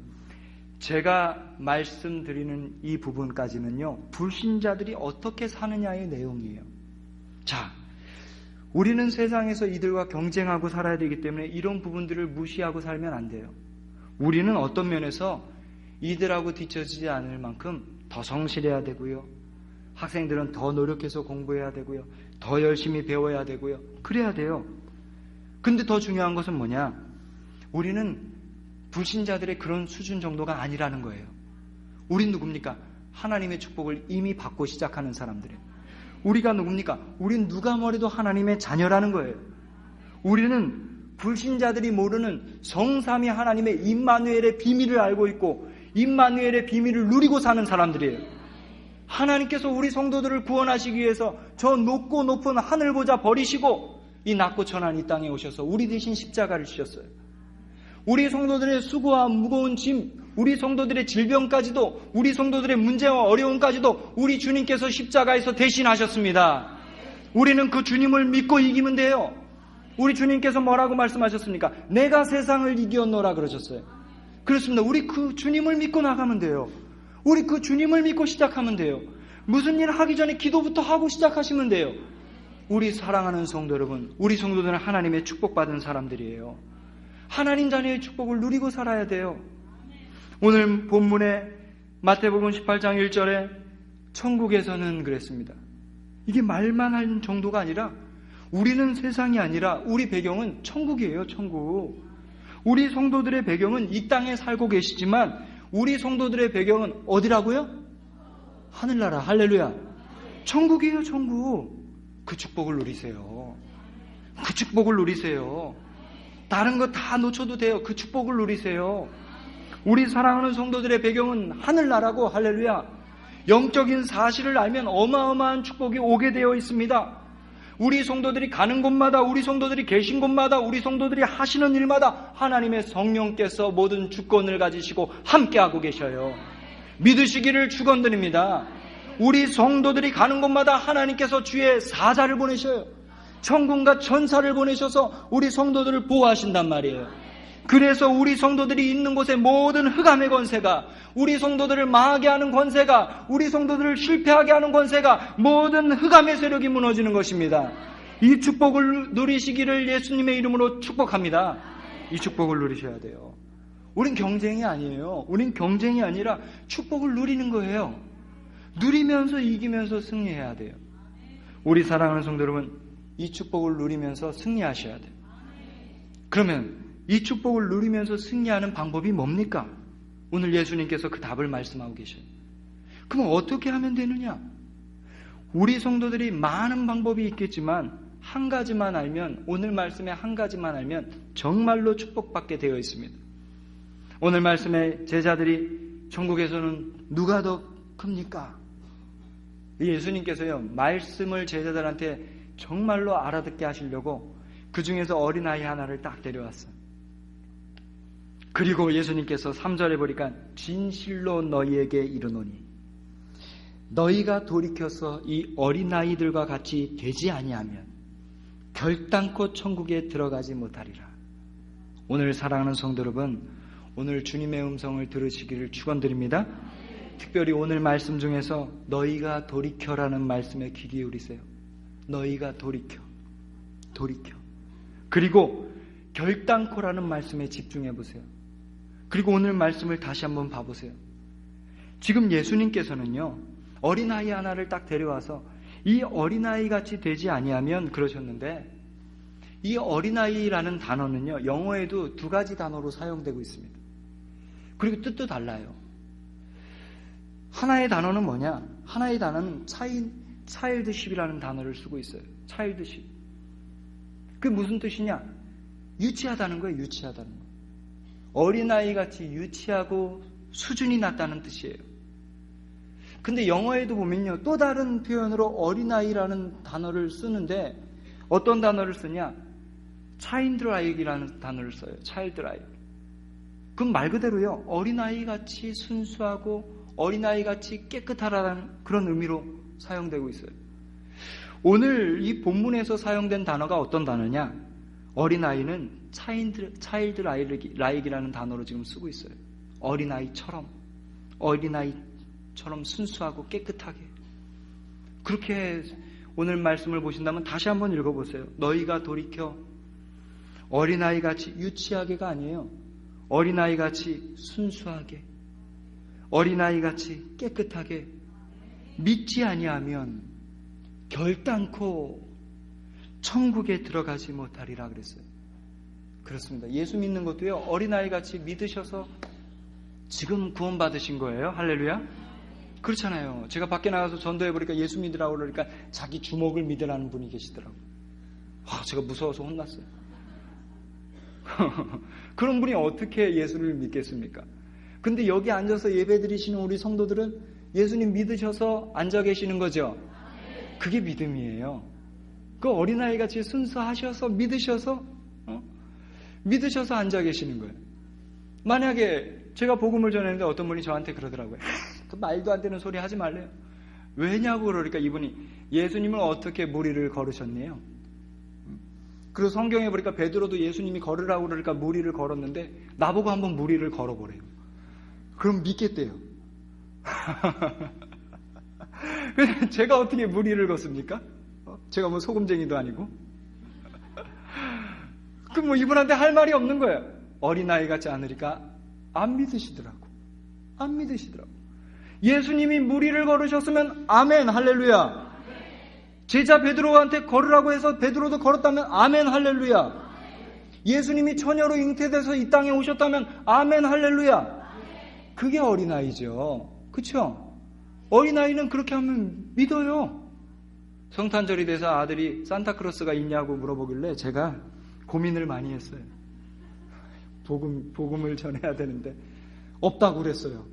[SPEAKER 1] 제가 말씀드리는 이 부분까지는요, 불신자들이 어떻게 사느냐의 내용이에요. 자, 우리는 세상에서 이들과 경쟁하고 살아야 되기 때문에 이런 부분들을 무시하고 살면 안 돼요. 우리는 어떤 면에서 이들하고 뒤처지지 않을 만큼 더 성실해야 되고요. 학생들은 더 노력해서 공부해야 되고요. 더 열심히 배워야 되고요. 그래야 돼요. 근데 더 중요한 것은 뭐냐? 우리는 불신자들의 그런 수준 정도가 아니라는 거예요. 우린 누굽니까? 하나님의 축복을 이미 받고 시작하는 사람들이에요. 우리가 누굽니까? 우린 누가 뭐래도 하나님의 자녀라는 거예요. 우리는 불신자들이 모르는 성삼위 하나님의 임마누엘의 비밀을 알고 있고 임마누엘의 비밀을 누리고 사는 사람들이에요. 하나님께서 우리 성도들을 구원하시기 위해서 저 높고 높은 하늘 보좌 버리시고 이 낮고 천한 이 땅에 오셔서 우리 대신 십자가를 지셨어요. 우리 성도들의 수고와 무거운 짐, 우리 성도들의 질병까지도, 우리 성도들의 문제와 어려움까지도 우리 주님께서 십자가에서 대신하셨습니다. 우리는 그 주님을 믿고 이기면 돼요. 우리 주님께서 뭐라고 말씀하셨습니까? 내가 세상을 이겼노라 그러셨어요. 그렇습니다. 우리 그 주님을 믿고 나가면 돼요. 우리 그 주님을 믿고 시작하면 돼요. 무슨 일 하기 전에 기도부터 하고 시작하시면 돼요. 우리 사랑하는 성도 여러분, 우리 성도들은 하나님의 축복받은 사람들이에요. 하나님 자녀의 축복을 누리고 살아야 돼요. 오늘 본문에 마태복음 18장 1절에 천국에서는 그랬습니다. 이게 말만 할 정도가 아니라 우리는 세상이 아니라 우리 배경은 천국이에요. 천국. 우리 성도들의 배경은 이 땅에 살고 계시지만 우리 성도들의 배경은 어디라고요? 하늘나라. 할렐루야. 천국이에요. 천국. 그 축복을 누리세요. 그 축복을 누리세요. 다른 거 다 놓쳐도 돼요. 그 축복을 누리세요. 우리 사랑하는 성도들의 배경은 하늘나라고. 할렐루야. 영적인 사실을 알면 어마어마한 축복이 오게 되어 있습니다. 우리 성도들이 가는 곳마다, 우리 성도들이 계신 곳마다, 우리 성도들이 하시는 일마다 하나님의 성령께서 모든 주권을 가지시고 함께하고 계셔요. 믿으시기를 축원드립니다. 우리 성도들이 가는 곳마다 하나님께서 주의 사자를 보내셔요. 천군과 천사를 보내셔서 우리 성도들을 보호하신단 말이에요. 그래서 우리 성도들이 있는 곳에 모든 흑암의 권세가, 우리 성도들을 망하게 하는 권세가, 우리 성도들을 실패하게 하는 권세가, 모든 흑암의 세력이 무너지는 것입니다. 이 축복을 누리시기를 예수님의 이름으로 축복합니다. 이 축복을 누리셔야 돼요. 우린 경쟁이 아니에요. 우린 경쟁이 아니라 축복을 누리는 거예요. 누리면서 이기면서 승리해야 돼요. 우리 사랑하는 성도 여러분, 이 축복을 누리면서 승리하셔야 돼요. 그러면 이 축복을 누리면서 승리하는 방법이 뭡니까? 오늘 예수님께서 그 답을 말씀하고 계셔요. 그럼 어떻게 하면 되느냐? 우리 성도들이 많은 방법이 있겠지만 한 가지만 알면, 오늘 말씀에 한 가지만 알면 정말로 축복받게 되어 있습니다. 오늘 말씀에 제자들이 천국에서는 누가 더 큽니까? 예수님께서요, 말씀을 제자들한테 정말로 알아듣게 하시려고 그 중에서 어린아이 하나를 딱 데려왔어요. 그리고 예수님께서 3절에 보니까 진실로 너희에게 이르노니 너희가 돌이켜서 이 어린아이들과 같이 되지 아니하면 결단코 천국에 들어가지 못하리라. 오늘 사랑하는 성도 여러분, 오늘 주님의 음성을 들으시기를 축원드립니다. 특별히 오늘 말씀 중에서 너희가 돌이켜라는 말씀에 귀 기울이세요. 너희가 돌이켜. 그리고 결단코라는 말씀에 집중해 보세요. 그리고 오늘 말씀을 다시 한번 봐보세요. 지금 예수님께서는요, 어린아이 하나를 딱 데려와서 이 어린아이 같이 되지 아니하면 그러셨는데, 이 어린아이라는 단어는요, 영어에도 두 가지 단어로 사용되고 있습니다. 그리고 뜻도 달라요. 하나의 단어는 뭐냐? 하나의 단어는 차일드십이라는 단어를 쓰고 있어요. 차일드십. 그게 무슨 뜻이냐? 유치하다는 거예요. 유치하다는 거. 어린아이같이 유치하고 수준이 낮다는 뜻이에요. 근데 영어에도 보면요, 또 다른 표현으로 어린아이라는 단어를 쓰는데 어떤 단어를 쓰냐? 차일드라이크라는 단어를 써요. 차일드라이크. 그럼 말 그대로요, 어린아이같이 순수하고 어린아이같이 깨끗하다는 그런 의미로 사용되고 있어요. 오늘 이 본문에서 사용된 단어가 어떤 단어냐? 어린아이는 차일드라이크라는 단어로 지금 쓰고 있어요. 어린아이처럼 순수하고 깨끗하게. 그렇게 오늘 말씀을 보신다면 다시 한번 읽어보세요. 너희가 돌이켜 어린아이같이, 유치하게가 아니에요. 어린아이같이 순수하게, 어린아이같이 깨끗하게 믿지 아니하면 결단코 천국에 들어가지 못하리라 그랬어요. 그렇습니다. 예수 믿는 것도요, 어린아이같이 믿으셔서 지금 구원받으신 거예요. 할렐루야. 그렇잖아요. 제가 밖에 나가서 전도해보니까 예수 믿으라고 그러니까 자기 주먹을 믿으라는 분이 계시더라고요. 제가 무서워서 혼났어요. 그런 분이 어떻게 예수를 믿겠습니까? 근데 여기 앉아서 예배 드리시는 우리 성도들은 예수님 믿으셔서 앉아 계시는 거죠. 그게 믿음이에요. 그 어린아이같이 순수하셔서 믿으셔서 앉아 계시는 거예요. 만약에 제가 복음을 전했는데 어떤 분이 저한테 그러더라고요. 그 말도 안 되는 소리 하지 말래요. 왜냐고 그러니까 이분이 예수님을 어떻게 무리를 걸으셨네요. 그리고 성경에 보니까 베드로도 예수님이 걸으라고 그러니까 무리를 걸었는데 나보고 한번 무리를 걸어보래요. 그럼 믿겠대요. 근데 제가 어떻게 무리를 걷습니까? 제가 뭐 소금쟁이도 아니고. 그럼 뭐 이분한테 할 말이 없는 거예요. 어린아이 같지 않으니까 안 믿으시더라고. 예수님이 무리를 걸으셨으면 아멘 할렐루야. 제자 베드로한테 걸으라고 해서 베드로도 걸었다면 아멘 할렐루야. 예수님이 처녀로 잉태돼서 이 땅에 오셨다면 아멘 할렐루야. 그게 어린아이죠. 그렇죠? 어린아이는 그렇게 하면 믿어요. 성탄절이 돼서 아들이 산타크로스가 있냐고 물어보길래 제가 고민을 많이 했어요. 복음을 전해야 되는데 없다고 그랬어요.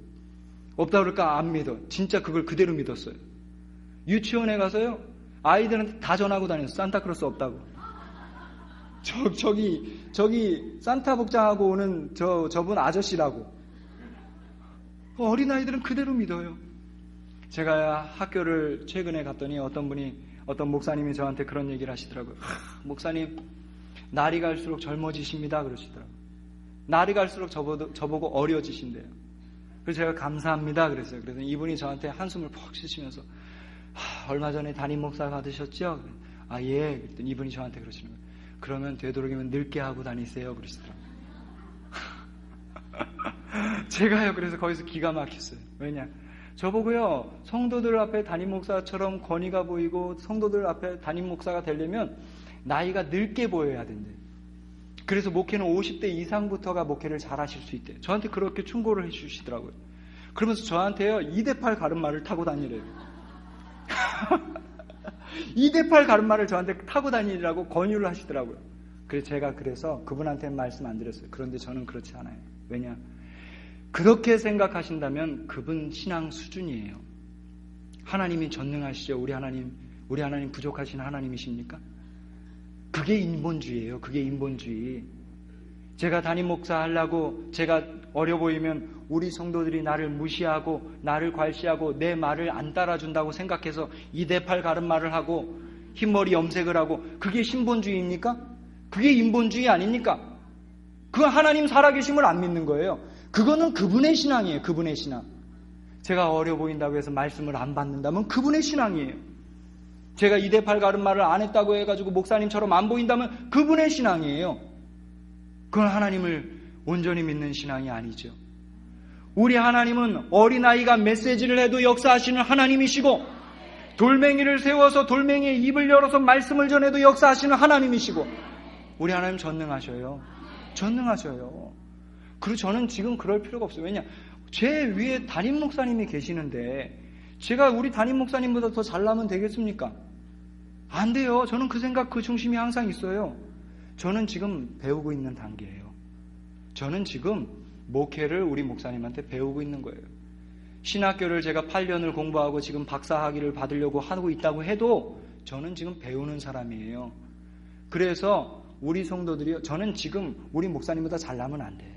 [SPEAKER 1] 없다고 그러니까 안 믿어. 진짜 그걸 그대로 믿었어요. 유치원에 가서요, 아이들한테 다 전하고 다녔어요. 산타크로스 없다고. 저기 산타 복장하고 오는 저분 아저씨라고. 어린아이들은 그대로 믿어요. 제가 학교를 최근에 갔더니 어떤 목사님이 저한테 그런 얘기를 하시더라고요. 목사님, 날이 갈수록 젊어지십니다. 그러시더라고요. 날이 갈수록 저보고 어려지신대요. 그래서 제가 감사합니다. 그랬어요. 그래서 이분이 저한테 한숨을 푹 쉬시면서 얼마 전에 담임 목사 받으셨죠? 아, 예. 그랬더니 이분이 저한테 그러시는 거예요. 그러면 되도록이면 늙게 하고 다니세요. 그러시더라고요. 제가요, 그래서 거기서 기가 막혔어요. 왜냐? 저보고요, 성도들 앞에 담임 목사처럼 권위가 보이고 성도들 앞에 담임 목사가 되려면 나이가 늙게 보여야 된대요. 그래서 목회는 50대 이상부터가 목회를 잘 하실 수 있대요. 저한테 그렇게 충고를 해주시더라고요. 그러면서 저한테요, 2대8 가름마를 타고 다니래요. 2대8 가름마를 저한테 타고 다니라고 권유를 하시더라고요. 그래서 제가 그분한테는 말씀 안 드렸어요. 그런데 저는 그렇지 않아요. 왜냐? 그렇게 생각하신다면 그분 신앙 수준이에요. 하나님이 전능하시죠. 우리 하나님 부족하신 하나님이십니까? 그게 인본주의예요. 그게 인본주의. 제가 담임 목사 하려고 제가 어려 보이면 우리 성도들이 나를 무시하고 나를 괄시하고 내 말을 안 따라준다고 생각해서 이대팔 가른 말을 하고 흰머리 염색을 하고, 그게 신본주의입니까? 그게 인본주의 아닙니까? 그 하나님 살아계심을 안 믿는 거예요. 그거는 그분의 신앙이에요. 그분의 신앙. 제가 어려 보인다고 해서 말씀을 안 받는다면 그분의 신앙이에요. 제가 이대팔 가른 말을 안 했다고 해가지고 목사님처럼 안 보인다면 그분의 신앙이에요. 그건 하나님을 온전히 믿는 신앙이 아니죠. 우리 하나님은 어린아이가 메시지를 해도 역사하시는 하나님이시고, 돌멩이를 세워서 돌멩이의 입을 열어서 말씀을 전해도 역사하시는 하나님이시고, 우리 하나님 전능하셔요. 전능하셔요. 그리고 저는 지금 그럴 필요가 없어요. 왜냐? 제 위에 담임 목사님이 계시는데 제가 우리 담임 목사님보다 더 잘나면 되겠습니까? 안 돼요. 저는 그 생각, 그 중심이 항상 있어요. 저는 지금 배우고 있는 단계예요. 저는 지금 목회를 우리 목사님한테 배우고 있는 거예요. 신학교를 제가 8년을 공부하고 지금 박사학위를 받으려고 하고 있다고 해도 저는 지금 배우는 사람이에요. 그래서 우리 성도들이, 저는 지금 우리 목사님보다 잘나면 안 돼.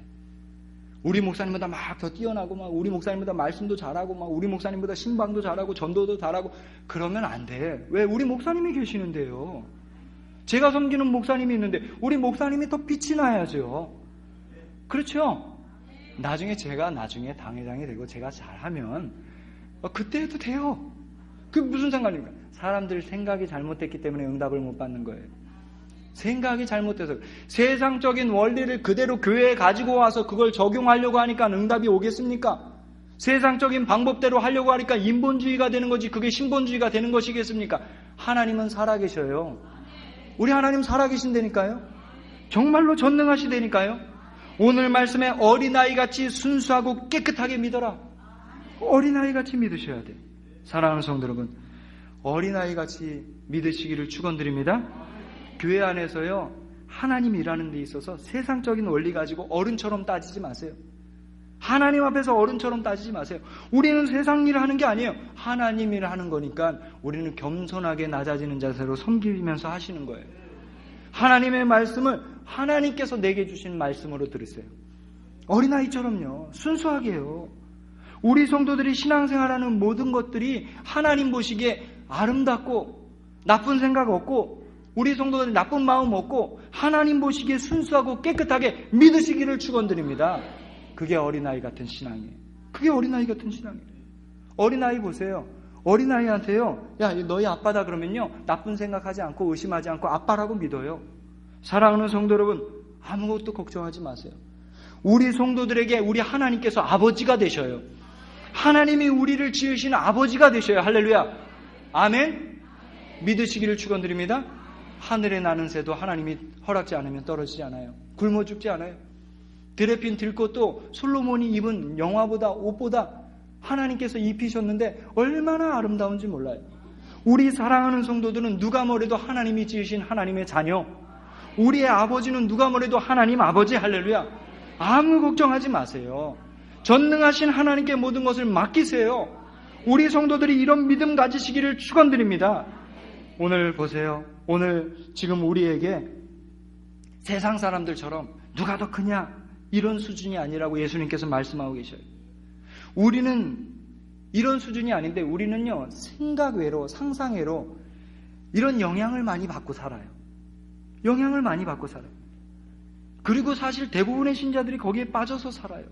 [SPEAKER 1] 우리 목사님보다 막 더 뛰어나고, 막 우리 목사님보다 말씀도 잘하고, 막 우리 목사님보다 신방도 잘하고, 전도도 잘하고, 그러면 안 돼. 왜? 우리 목사님이 계시는데요. 제가 섬기는 목사님이 있는데 우리 목사님이 더 빛이 나야죠. 그렇죠? 나중에 제가 당회장이 되고 제가 잘하면 그때 해도 돼요. 그게 무슨 상관입니까? 사람들 생각이 잘못됐기 때문에 응답을 못 받는 거예요. 생각이 잘못돼서. 세상적인 원리를 그대로 교회에 가지고 와서 그걸 적용하려고 하니까 응답이 오겠습니까? 세상적인 방법대로 하려고 하니까 인본주의가 되는 거지, 그게 신본주의가 되는 것이겠습니까? 하나님은 살아계셔요. 우리 하나님 살아계신다니까요. 정말로 전능하시다니까요. 오늘 말씀에 어린아이같이 순수하고 깨끗하게 믿어라. 어린아이같이 믿으셔야 돼요. 사랑하는 성도 여러분, 어린아이같이 믿으시기를 축원드립니다. 교회 안에서요, 하나님 일하는 데 있어서 세상적인 원리 가지고 어른처럼 따지지 마세요. 하나님 앞에서 어른처럼 따지지 마세요. 우리는 세상 일을 하는 게 아니에요. 하나님 일을 하는 거니까 우리는 겸손하게 낮아지는 자세로 섬기면서 하시는 거예요. 하나님의 말씀을 하나님께서 내게 주신 말씀으로 들으세요. 어린아이처럼요. 순수하게요. 우리 성도들이 신앙생활하는 모든 것들이 하나님 보시기에 아름답고 나쁜 생각 없고, 우리 성도들이 나쁜 마음 없고 하나님 보시기에 순수하고 깨끗하게 믿으시기를 축원드립니다. 그게 어린아이 같은 신앙이에요. 그게 어린아이 같은 신앙이에요. 어린아이 보세요. 어린아이한테요, 야, 너희 아빠다 그러면요, 나쁜 생각하지 않고 의심하지 않고 아빠라고 믿어요. 사랑하는 성도 여러분, 아무것도 걱정하지 마세요. 우리 성도들에게 우리 하나님께서 아버지가 되셔요. 하나님이 우리를 지으신 아버지가 되셔요. 할렐루야. 아멘. 믿으시기를 축원드립니다. 하늘에 나는 새도 하나님이 허락지 않으면 떨어지지 않아요. 굶어 죽지 않아요. 들에 핀 들꽃도 솔로몬이 입은 영화보다, 옷보다 하나님께서 입히셨는데 얼마나 아름다운지 몰라요. 우리 사랑하는 성도들은 누가 뭐래도 하나님이 지으신 하나님의 자녀, 우리의 아버지는 누가 뭐래도 하나님 아버지. 할렐루야. 아무 걱정하지 마세요. 전능하신 하나님께 모든 것을 맡기세요. 우리 성도들이 이런 믿음 가지시기를 축원드립니다. 오늘 보세요. 오늘 지금 우리에게 세상 사람들처럼 누가 더 크냐 이런 수준이 아니라고 예수님께서 말씀하고 계셔요. 우리는 이런 수준이 아닌데 우리는요, 생각외로, 상상외로 이런 영향을 많이 받고 살아요. 영향을 많이 받고 살아요. 그리고 사실 대부분의 신자들이 거기에 빠져서 살아요.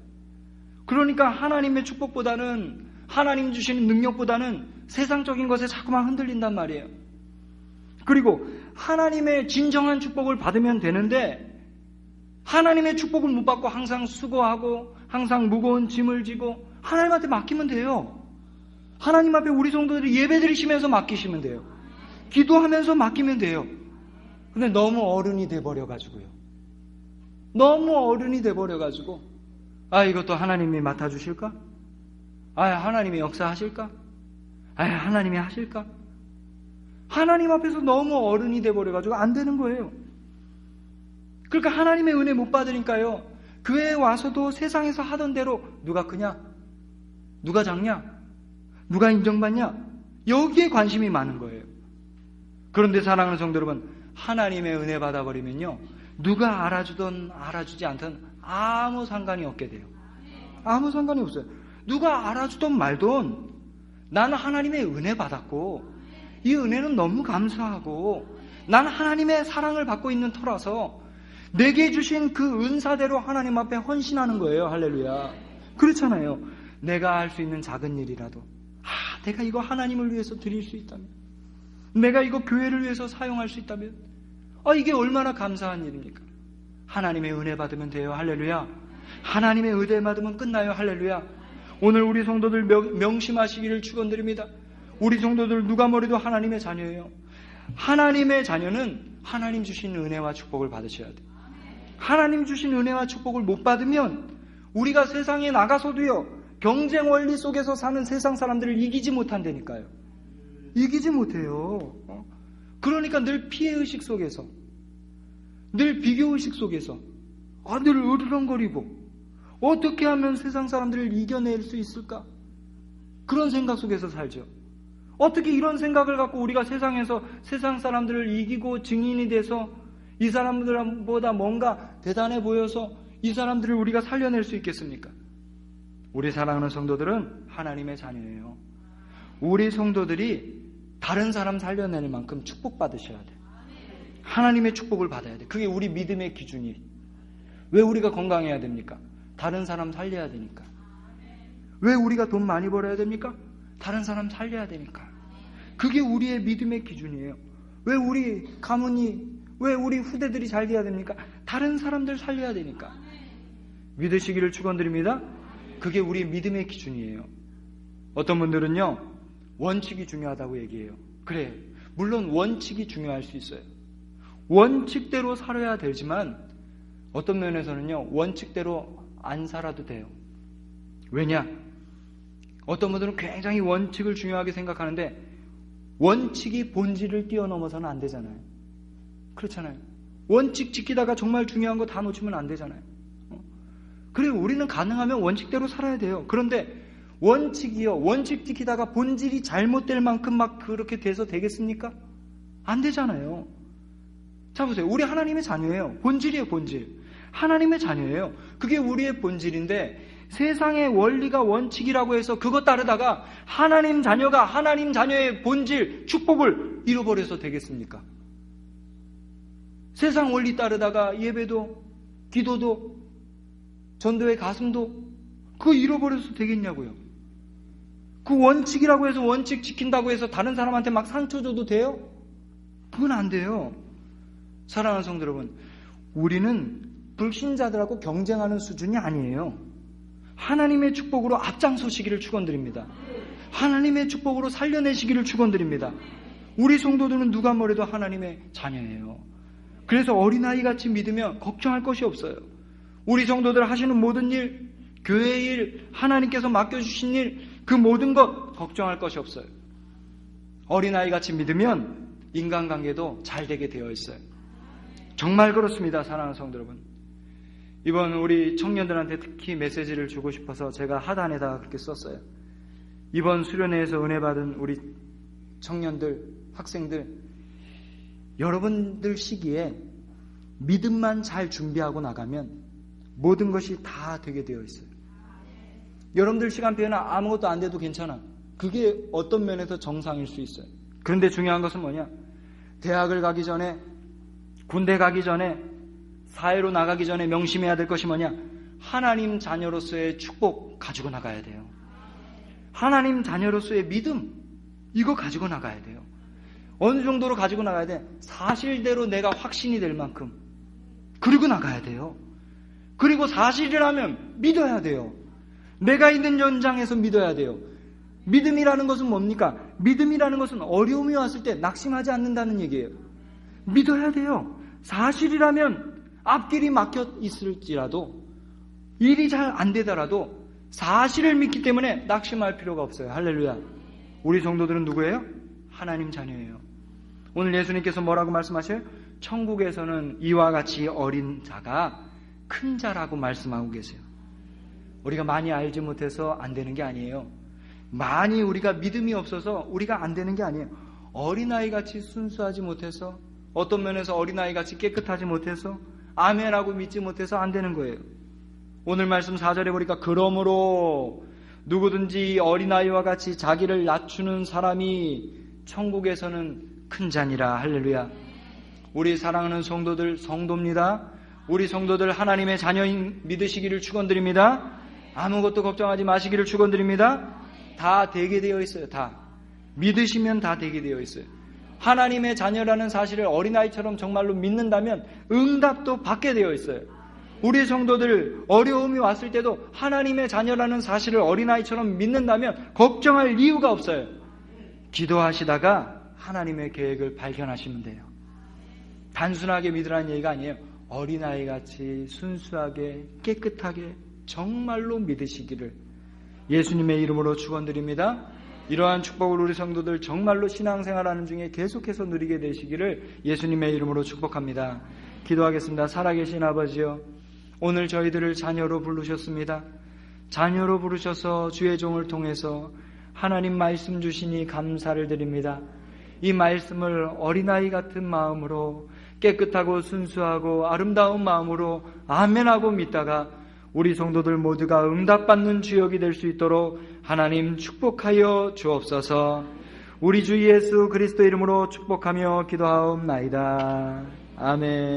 [SPEAKER 1] 그러니까 하나님의 축복보다는, 하나님 주시는 능력보다는 세상적인 것에 자꾸만 흔들린단 말이에요. 그리고 하나님의 진정한 축복을 받으면 되는데 하나님의 축복을 못 받고 항상 수고하고 항상 무거운 짐을 지고 하나님한테 맡기면 돼요. 하나님 앞에 우리 성도들이 예배드리시면서 맡기시면 돼요. 기도하면서 맡기면 돼요. 근데 너무 어른이 돼버려가지고요. 너무 어른이 돼버려가지고 이것도 하나님이 맡아주실까? 하나님이 역사하실까? 하나님이 하실까? 하나님 앞에서 너무 어른이 돼버려가지고 안 되는 거예요. 그러니까 하나님의 은혜 못 받으니까요, 교회에 와서도 세상에서 하던 대로 누가 크냐? 누가 작냐? 누가 인정받냐? 여기에 관심이 많은 거예요. 그런데 사랑하는 성도 여러분, 하나님의 은혜 받아버리면요, 누가 알아주든 알아주지 않든 아무 상관이 없게 돼요. 아무 상관이 없어요. 누가 알아주든 말든 나는 하나님의 은혜 받았고 이 은혜는 너무 감사하고 나는 하나님의 사랑을 받고 있는 터라서 내게 주신 그 은사대로 하나님 앞에 헌신하는 거예요. 할렐루야. 그렇잖아요. 내가 할 수 있는 작은 일이라도 내가 이거 하나님을 위해서 드릴 수 있다면, 내가 이거 교회를 위해서 사용할 수 있다면 이게 얼마나 감사한 일입니까? 하나님의 은혜 받으면 돼요. 할렐루야. 하나님의 은혜 받으면 끝나요. 할렐루야. 오늘 우리 성도들 명심하시기를 축원드립니다. 우리 성도들 누가 뭐래도 하나님의 자녀예요. 하나님의 자녀는 하나님 주신 은혜와 축복을 받으셔야 돼요. 하나님 주신 은혜와 축복을 못 받으면 우리가 세상에 나가서도요, 경쟁 원리 속에서 사는 세상 사람들을 이기지 못한다니까요. 이기지 못해요. 그러니까 늘 피해의식 속에서, 늘 비교의식 속에서 늘 으르렁거리고 어떻게 하면 세상 사람들을 이겨낼 수 있을까? 그런 생각 속에서 살죠. 어떻게 이런 생각을 갖고 우리가 세상에서 세상 사람들을 이기고 증인이 돼서 이 사람들보다 뭔가 대단해 보여서 이 사람들을 우리가 살려낼 수 있겠습니까? 우리 사랑하는 성도들은 하나님의 자녀예요. 우리 성도들이 다른 사람 살려낼 만큼 축복받으셔야 돼요. 하나님의 축복을 받아야 돼요. 그게 우리 믿음의 기준이에요. 왜 우리가 건강해야 됩니까? 다른 사람 살려야 되니까. 왜 우리가 돈 많이 벌어야 됩니까? 다른 사람 살려야 되니까. 그게 우리의 믿음의 기준이에요. 왜 우리 가문이, 왜 우리 후대들이 잘 돼야 됩니까? 다른 사람들 살려야 되니까. 믿으시기를 축원드립니다. 그게 우리 믿음의 기준이에요. 어떤 분들은요, 원칙이 중요하다고 얘기해요. 그래요. 물론 원칙이 중요할 수 있어요. 원칙대로 살아야 되지만 어떤 면에서는요, 원칙대로 안 살아도 돼요. 왜냐? 어떤 분들은 굉장히 원칙을 중요하게 생각하는데 원칙이 본질을 뛰어넘어서는 안 되잖아요. 그렇잖아요. 원칙 지키다가 정말 중요한 거 다 놓치면 안 되잖아요. 그리고 우리는 가능하면 원칙대로 살아야 돼요. 그런데 원칙이요, 원칙 지키다가 본질이 잘못될 만큼 막 그렇게 돼서 되겠습니까? 안 되잖아요. 자 보세요. 우리 하나님의 자녀예요. 본질이에요, 본질. 하나님의 자녀예요. 그게 우리의 본질인데 세상의 원리가 원칙이라고 해서 그것 따르다가 하나님 자녀가 하나님 자녀의 본질, 축복을 잃어버려서 되겠습니까? 세상 원리 따르다가 예배도, 기도도, 전도의 가슴도 그거 잃어버려서 되겠냐고요. 그 원칙이라고 해서 원칙 지킨다고 해서 다른 사람한테 막 상처 줘도 돼요? 그건 안 돼요. 사랑하는 성도 여러분, 우리는 불신자들하고 경쟁하는 수준이 아니에요. 하나님의 축복으로 앞장서시기를 축원드립니다. 하나님의 축복으로 살려내시기를 축원드립니다. 우리 성도들은 누가 뭐래도 하나님의 자녀예요. 그래서 어린아이같이 믿으면 걱정할 것이 없어요. 우리 성도들 하시는 모든 일, 교회 일, 하나님께서 맡겨주신 일, 그 모든 것 걱정할 것이 없어요. 어린아이같이 믿으면 인간관계도 잘 되게 되어 있어요. 정말 그렇습니다. 사랑하는 성도 여러분, 이번 우리 청년들한테 특히 메시지를 주고 싶어서 제가 하단에다가 그렇게 썼어요. 이번 수련회에서 은혜 받은 우리 청년들, 학생들, 여러분들 시기에 믿음만 잘 준비하고 나가면 모든 것이 다 되게 되어 있어요. 여러분들 시간표에는 아무것도 안 돼도 괜찮아. 그게 어떤 면에서 정상일 수 있어요. 그런데 중요한 것은 뭐냐? 대학을 가기 전에, 군대 가기 전에, 사회로 나가기 전에 명심해야 될 것이 뭐냐? 하나님 자녀로서의 축복 가지고 나가야 돼요. 하나님 자녀로서의 믿음, 이거 가지고 나가야 돼요. 어느 정도로 가지고 나가야 돼? 사실대로 내가 확신이 될 만큼 그리고 나가야 돼요. 그리고 사실이라면 믿어야 돼요. 내가 있는 현장에서 믿어야 돼요. 믿음이라는 것은 뭡니까? 믿음이라는 것은 어려움이 왔을 때 낙심하지 않는다는 얘기예요. 믿어야 돼요. 사실이라면 앞길이 막혀 있을지라도, 일이 잘 안 되더라도 사실을 믿기 때문에 낙심할 필요가 없어요. 할렐루야. 우리 성도들은 누구예요? 하나님 자녀예요. 오늘 예수님께서 뭐라고 말씀하셔요? 천국에서는 이와 같이 어린 자가 큰 자라고 말씀하고 계세요. 우리가 많이 알지 못해서 안 되는 게 아니에요. 많이 우리가 믿음이 없어서 우리가 안 되는 게 아니에요. 어린아이같이 순수하지 못해서, 어떤 면에서 어린아이같이 깨끗하지 못해서, 아멘하고 믿지 못해서 안 되는 거예요. 오늘 말씀 4절에 보니까 그러므로 누구든지 어린아이와 같이 자기를 낮추는 사람이 천국에서는 큰 자니라. 할렐루야. 우리 사랑하는 성도들, 성도입니다. 우리 성도들 하나님의 자녀인 믿으시기를 축원드립니다. 아무것도 걱정하지 마시기를 축원드립니다. 다 되게 되어 있어요. 다 믿으시면 다 되게 되어 있어요. 하나님의 자녀라는 사실을 어린아이처럼 정말로 믿는다면 응답도 받게 되어 있어요. 우리 성도들 어려움이 왔을 때도 하나님의 자녀라는 사실을 어린아이처럼 믿는다면 걱정할 이유가 없어요. 기도하시다가 하나님의 계획을 발견하시면 돼요. 단순하게 믿으라는 얘기가 아니에요. 어린아이같이 순수하게 깨끗하게 정말로 믿으시기를 예수님의 이름으로 축원드립니다. 이러한 축복을 우리 성도들 정말로 신앙생활하는 중에 계속해서 누리게 되시기를 예수님의 이름으로 축복합니다. 기도하겠습니다. 살아계신 아버지요, 오늘 저희들을 자녀로 부르셨습니다. 자녀로 부르셔서 주의 종을 통해서 하나님 말씀 주시니 감사를 드립니다. 이 말씀을 어린아이 같은 마음으로 깨끗하고 순수하고 아름다운 마음으로 아멘하고 믿다가 우리 성도들 모두가 응답받는 주역이 될 수 있도록 하나님 축복하여 주옵소서. 우리 주 예수 그리스도 이름으로 축복하며 기도하옵나이다. 아멘.